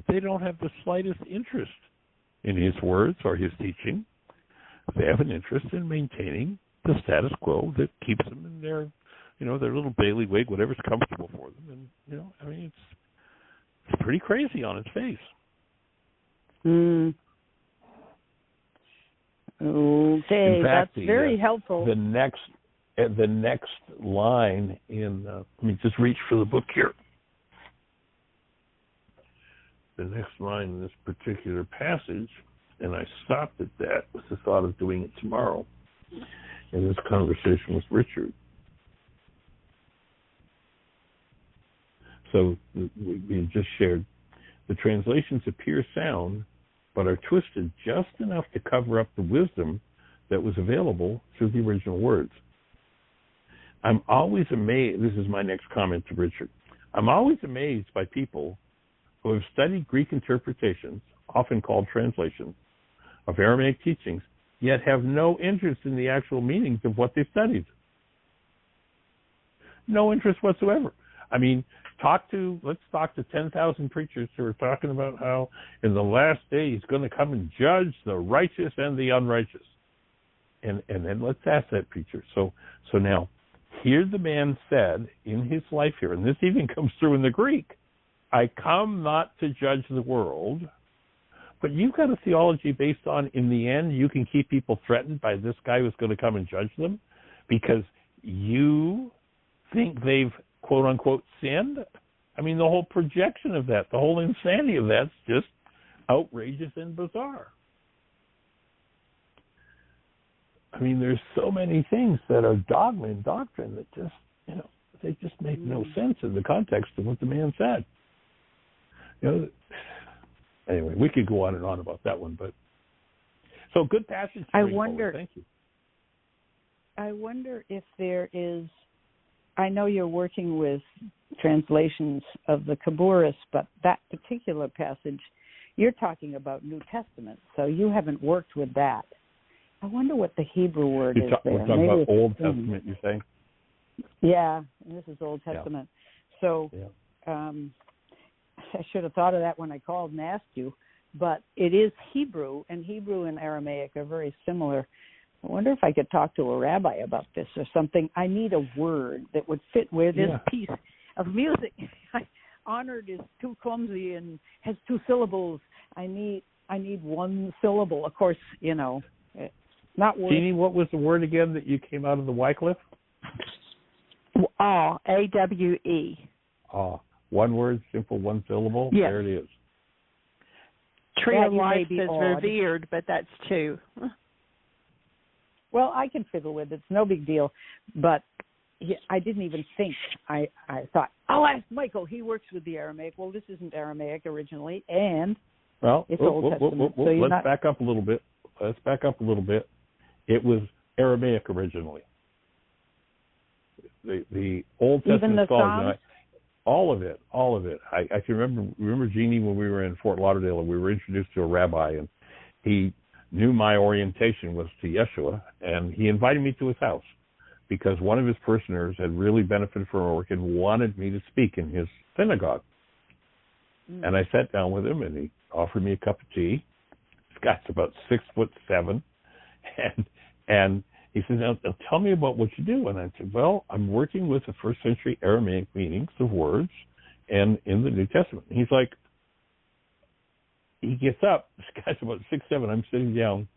Speaker 2: They don't have the slightest interest in his words or his teaching. They have an interest in maintaining the status quo that keeps them in their, their little bailiwick, whatever's comfortable for them. And, it's pretty crazy on its face.
Speaker 3: Okay,
Speaker 2: in fact,
Speaker 3: that's very helpful.
Speaker 2: The next line in, let me just reach for the book here. The next line in this particular passage, and I stopped at that with the thought of doing it tomorrow in this conversation with Richard. So we just shared, the translations appear sound, but are twisted just enough to cover up the wisdom that was available through the original words. I'm always amazed, this is my next comment to Richard, I'm always amazed by people who have studied Greek interpretations, often called translations, of Aramaic teachings, yet have no interest in the actual meanings of what they studied. No interest whatsoever. Let's talk to 10,000 preachers who are talking about how in the last day he's going to come and judge the righteous and the unrighteous. And then let's ask that preacher. So now, here the man said in his life here, and this even comes through in the Greek, I come not to judge the world, but you've got a theology based on, in the end, you can keep people threatened by this guy who's going to come and judge them because you think they've quote-unquote sinned? I mean, the whole projection of that, the whole insanity of that's just outrageous and bizarre. I mean, there's so many things that are dogma and doctrine that just, they just make no sense in the context of what the man said. Anyway, we could go on and on about that one, but so good passage.
Speaker 3: I wonder.
Speaker 2: Thank you.
Speaker 3: I wonder if there is. I know you're working with translations of the Kabbalists, but that particular passage, you're talking about New Testament, so you haven't worked with that. I wonder what the Hebrew word is there.
Speaker 2: We're talking about Old Testament, you're saying?
Speaker 3: Yeah, and this is Old Testament. Yeah. So I should have thought of that when I called and asked you, but it is Hebrew, and Hebrew and Aramaic are very similar. I wonder if I could talk to a rabbi about this or something. I need a word that would fit where this piece of music, honored, is too clumsy and has two syllables. I need one syllable. Of course, not word.
Speaker 2: Jeannie, what was the word again that you came out of the Wycliffe?
Speaker 1: AWE.
Speaker 2: One word, simple, one syllable.
Speaker 1: Yes.
Speaker 2: There it is.
Speaker 1: Tree of Life is revered, but that's two.
Speaker 3: Well, I can fiddle with it. It's no big deal. But I didn't even think. I thought, I'll ask Michael. He works with the Aramaic. Well, this isn't Aramaic originally, and it's Old Testament. So
Speaker 2: let's back up a little bit. It was Aramaic originally. The Old Testament
Speaker 3: even the
Speaker 2: scholars, all of it. I can remember Jeannie, when we were in Fort Lauderdale and we were introduced to a rabbi, and he knew my orientation was to Yeshua, and he invited me to his house because one of his parishioners had really benefited from our work and wanted me to speak in his synagogue. And I sat down with him, and he offered me a cup of tea. This guy's about 6'7", and he said, now tell me about what you do. And I said, well, I'm working with the first century Aramaic meanings of words and in the New Testament. And he's like, he gets up, this guy's about 6'7", I'm sitting down,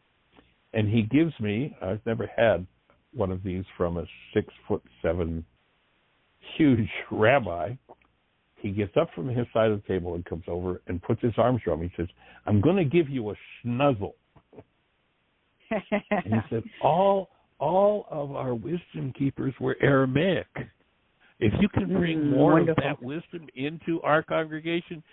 Speaker 2: and he gives me, I've never had one of these from a 6'7" huge rabbi. He gets up from his side of the table and comes over and puts his arms around me. He says, I'm going to give you a schnuzzle. And he said, all of our wisdom keepers were Aramaic. If you can bring more of that wisdom into our congregation,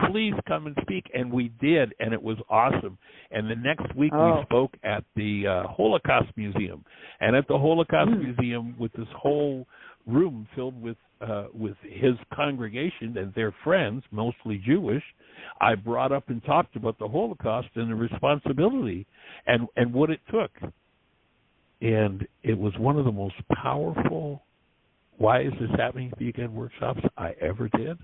Speaker 2: please come and speak. And we did, and it was awesome. And the next week we spoke at the Holocaust Museum. And at the Holocaust Museum, with this whole room filled with his congregation and their friends, mostly Jewish, I brought up and talked about the Holocaust and the responsibility and what it took. And it was one of the most powerful "Why is this happening to me again?" workshops I ever did.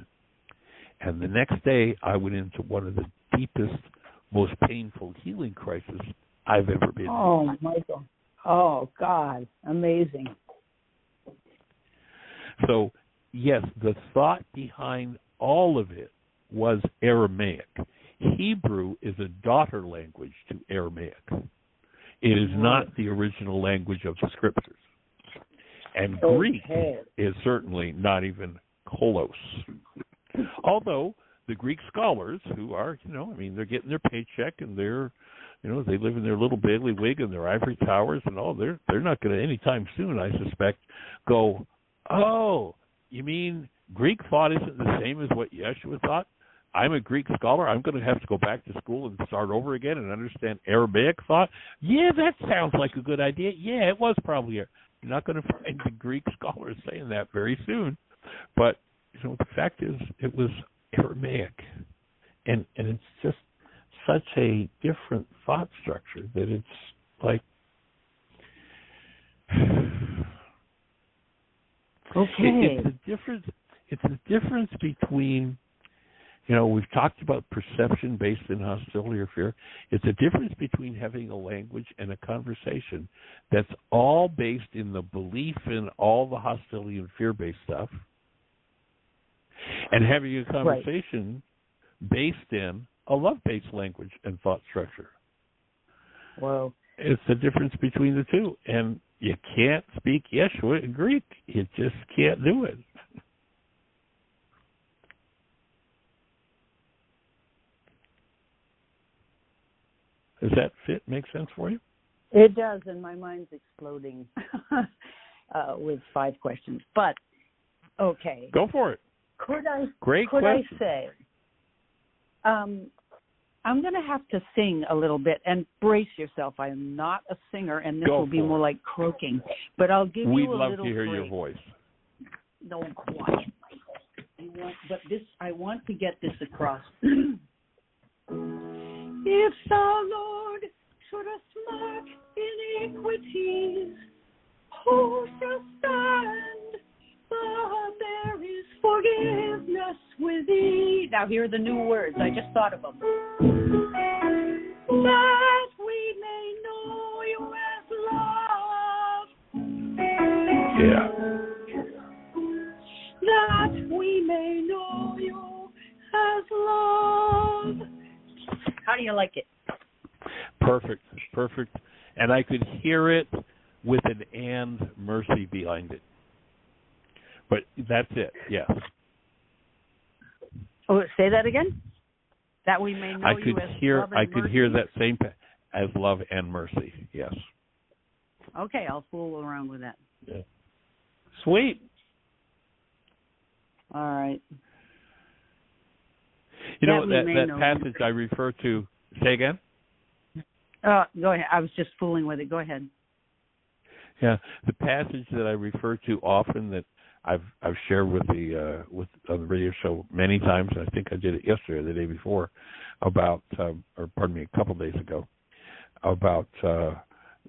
Speaker 2: And the next day, I went into one of the deepest, most painful healing crises I've ever been in.
Speaker 3: Oh, Michael. Oh, God. Amazing.
Speaker 2: So, yes, the thought behind all of it was Aramaic. Hebrew is a daughter language to Aramaic. It is not the original language of the scriptures. And Greek is certainly not even close. Although the Greek scholars who are, they're getting their paycheck and they're, they live in their little bailiwick and their ivory towers and all, they're not going to anytime soon, I suspect, go, oh, you mean Greek thought isn't the same as what Yeshua thought? I'm a Greek scholar. I'm going to have to go back to school and start over again and understand Aramaic thought? Yeah, that sounds like a good idea. Yeah, it was probably. You're not going to find the Greek scholars saying that very soon. But, the fact is it was Aramaic. And it's just such a different thought structure that it's like...
Speaker 3: Okay.
Speaker 2: It's a difference between... we've talked about perception based in hostility or fear. It's a difference between having a language and a conversation that's all based in the belief in all the hostility and fear-based stuff, and having a conversation based in a love-based language and thought structure.
Speaker 3: Wow.
Speaker 2: It's the difference between the two. And you can't speak Yeshua in Greek. You just can't do it. Does that make sense for you?
Speaker 3: It does, and my mind's exploding with 5 questions. But, okay.
Speaker 2: Go for it. Great
Speaker 3: could
Speaker 2: question.
Speaker 3: I say, I'm going to have to sing a little bit, and brace yourself. I am not a singer, and this will be more like croaking. But I'll give you a little
Speaker 2: We'd love to hear your voice.
Speaker 3: No, quiet. I want to get this across. If the Lord should mark iniquities, who shall stand? But there is forgiveness with thee. Now here are the new words. I just thought of them. That we may know you as love.
Speaker 2: Yeah.
Speaker 3: That we may know you as love. How do you like it?
Speaker 2: Perfect. And I could hear it with an and mercy behind it. But that's it, yes.
Speaker 3: Oh, say that again? That we may know you as love and mercy?
Speaker 2: I could hear that same as love and mercy, yes.
Speaker 3: Okay, I'll fool around with that.
Speaker 2: Yeah. Sweet.
Speaker 3: All right.
Speaker 2: You know, that passage I refer to, say again?
Speaker 3: Go ahead. I was just fooling with it. Go ahead.
Speaker 2: Yeah, the passage that I refer to often that I've shared with on the radio show many times, and I think I did it yesterday or the day before, about a couple of days ago, about from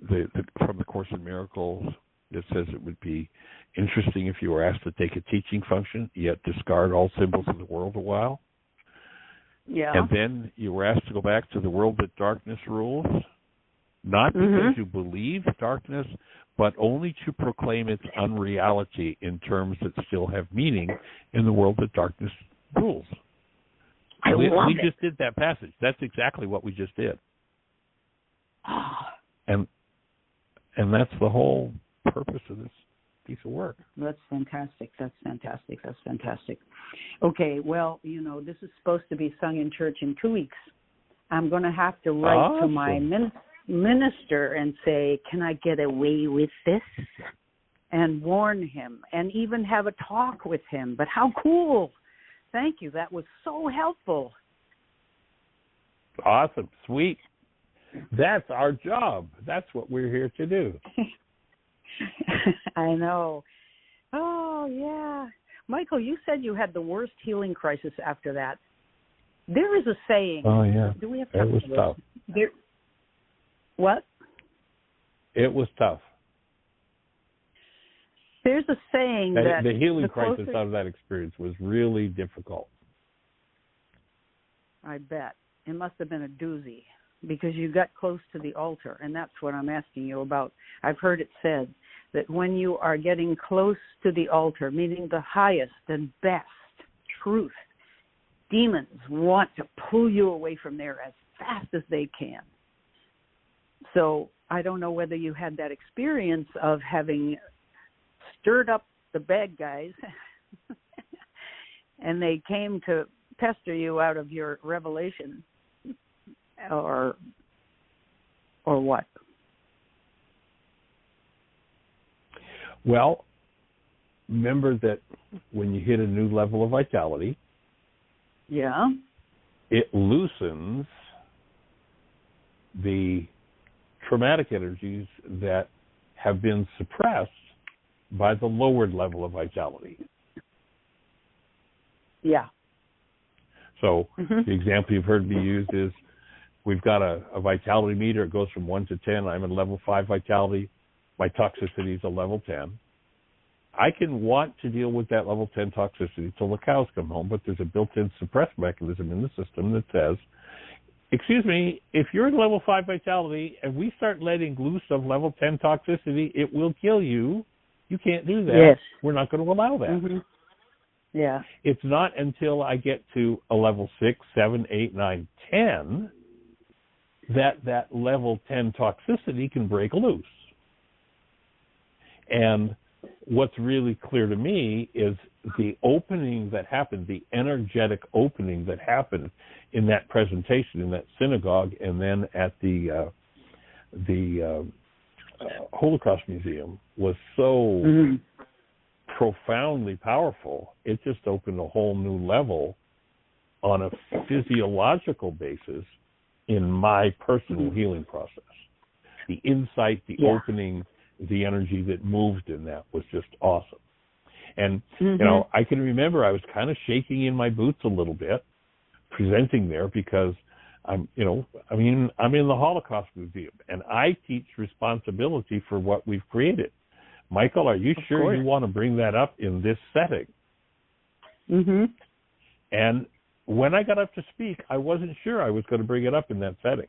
Speaker 2: the Course in Miracles. It says it would be interesting if you were asked to take a teaching function, yet discard all symbols of the world a while.
Speaker 3: Yeah.
Speaker 2: And then you were asked to go back to the world that darkness rules, not because you believe darkness, but only to proclaim its unreality in terms that still have meaning in the world that darkness rules. We just did that passage. That's exactly what we just did. And that's the whole purpose of this piece of work.
Speaker 3: That's fantastic. Okay, well, this is supposed to be sung in church in 2 weeks. I'm going to have to write to my minister and say, can I get away with this? And warn him and even have a talk with him. But how cool. Thank you. That was so helpful.
Speaker 2: Awesome. Sweet. That's our job. That's what we're here to do.
Speaker 3: I know. Oh, yeah. Michael, you said you had the worst healing crisis after that. There is a saying.
Speaker 2: Oh, yeah.
Speaker 3: Do we have
Speaker 2: it was tough.
Speaker 3: What?
Speaker 2: It was tough.
Speaker 3: There's a saying that
Speaker 2: the healing crisis out of that experience was really difficult.
Speaker 3: I bet. It must have been a doozy because you got close to the altar, and that's what I'm asking you about. I've heard it said that when you are getting close to the altar, meaning the highest and best truth, demons want to pull you away from there as fast as they can. So I don't know whether you had that experience of having stirred up the bad guys and they came to pester you out of your revelation or what?
Speaker 2: Well, remember that when you hit a new level of vitality, it loosens the traumatic energies that have been suppressed by the lowered level of vitality.
Speaker 3: Yeah.
Speaker 2: So the example you've heard me use is we've got a vitality meter. It goes from 1 to 10. I'm at level 5 vitality. My toxicity is a level 10. I can want to deal with that level 10 toxicity till the cows come home, but there's a built-in suppress mechanism in the system that says, excuse me, if you're at level 5 vitality and we start letting loose of level 10 toxicity, it will kill you. You can't do that.
Speaker 3: Yes.
Speaker 2: We're not going to allow that.
Speaker 3: Yeah.
Speaker 2: It's not until I get to a level 6, 7, 8, 9, 10 that level 10 toxicity can break loose. And what's really clear to me is the opening that happened, the energetic opening that happened in that presentation in that synagogue, and then at the Holocaust Museum was so profoundly powerful. It just opened a whole new level on a physiological basis in my personal healing process. The insight, the opening, the energy that moved in that was just awesome. And, you know, I can remember I was kind of shaking in my boots a little bit presenting there because I'm in the Holocaust Museum and I teach responsibility for what we've created. Michael, are you sure you want to bring that up in this setting? And when I got up to speak, I wasn't sure I was going to bring it up in that setting.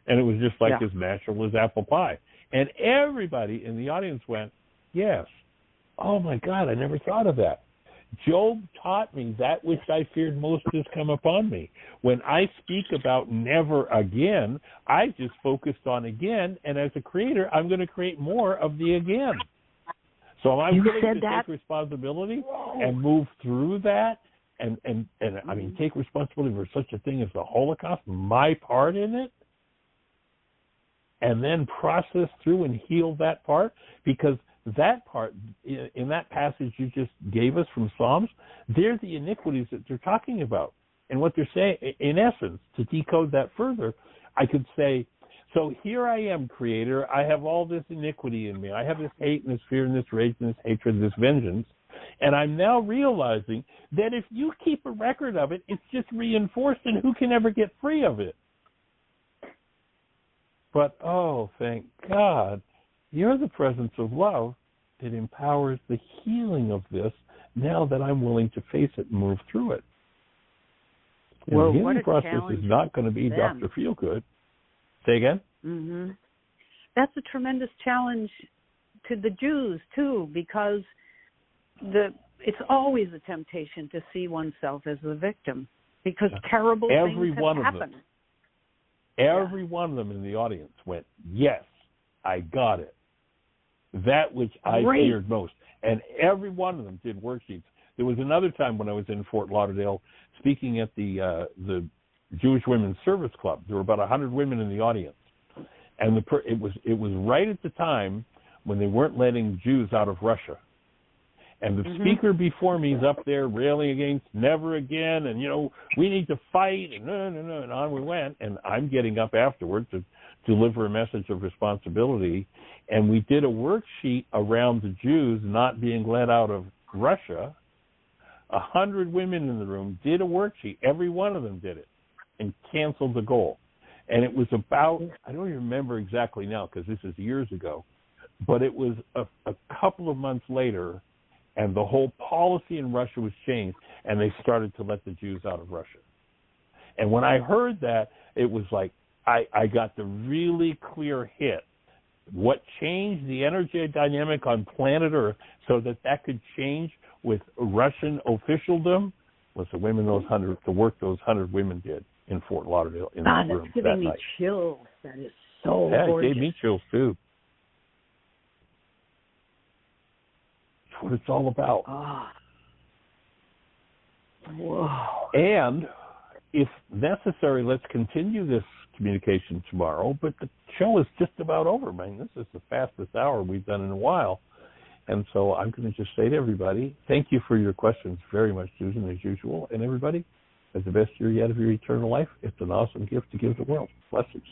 Speaker 2: And it was just like as natural as apple pie. And everybody in the audience went, yes. Oh, my God, I never thought of that. Job taught me that which I feared most has come upon me. When I speak about never again, I just focused on again. And as a creator, I'm going to create more of the again. So I'm willing to take responsibility and move through that. And I mean, take responsibility for such a thing as the Holocaust, my part in it, and then process through and heal that part, because that part, in that passage you just gave us from Psalms, they're the iniquities that they're talking about. And what they're saying, in essence, to decode that further, I could say, so here I am, Creator, I have all this iniquity in me. I have this hate and this fear and this rage and this hatred and this vengeance. And I'm now realizing that if you keep a record of it, it's just reinforced, and who can ever get free of it? But, oh, thank God, you're the presence of love that empowers the healing of this now that I'm willing to face it and move through it. And the healing process is not going to be Dr. Feelgood. Say again?
Speaker 3: That's a tremendous challenge to the Jews, too, because it's always a temptation to see oneself as the victim, because terrible things have happened.
Speaker 2: Every one of them in the audience went, yes, I got it. That which I feared most. And every one of them did worksheets. There was another time when I was in Fort Lauderdale speaking at the Jewish Women's Service Club. There were about 100 women in the audience. And it was right at the time when they weren't letting Jews out of Russia. And the speaker before me is up there railing against never again, and, you know, we need to fight, and no, and on we went. And I'm getting up afterward to deliver a message of responsibility. And we did a worksheet around the Jews not being let out of Russia. 100 women in the room did a worksheet. Every one of them did it and canceled the goal. And it was about, I don't even remember exactly now because this is years ago, but it was a couple of months later, and the whole policy in Russia was changed, and they started to let the Jews out of Russia. And when I heard that, it was like I got the really clear hit. What changed the energy dynamic on planet Earth so that could change with Russian officialdom was the work those 100 women did in Fort Lauderdale in that room that night.
Speaker 3: That's giving me chills. That is so gorgeous.
Speaker 2: It gave me chills too. That's what it's all about.
Speaker 3: Whoa.
Speaker 2: And if necessary, let's continue this communication tomorrow, but the show is just about over, man. This is the fastest hour we've done in a while. And so I'm going to just say to everybody, thank you for your questions very much, Susan, as usual. And everybody, have the best year yet of your eternal life. It's an awesome gift to give the world. Blessings.